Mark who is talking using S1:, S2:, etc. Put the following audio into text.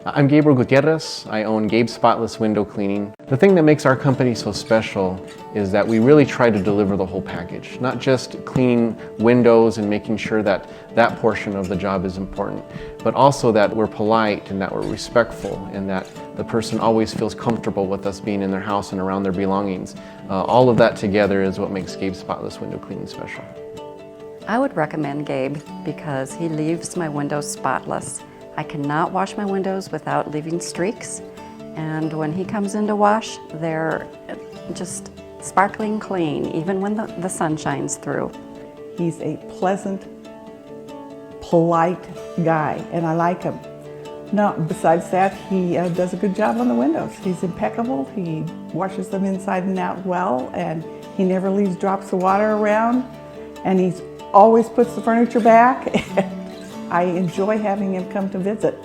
S1: I'm Gabriel Gutierrez. I own Gabe Spotless Window Cleaning. The thing that makes our company so special is that we really try to deliver the whole package, not just cleaning windows and making sure that that portion of the job is important, but also that we're polite and that we're respectful and that the person always feels comfortable with us being in their house and around their belongings. All of that together is what makes Gabe Spotless Window Cleaning special.
S2: I would recommend Gabe because he leaves my windows spotless. I cannot wash my windows without leaving streaks, and when he comes in to wash, they're just sparkling clean, even when the sun shines through.
S3: He's a pleasant, polite guy, and I like him. No, besides that, he does a good job on the windows. He's impeccable. He washes them inside and out well, and he never leaves drops of water around, and he always puts the furniture back. I enjoy having him come to visit.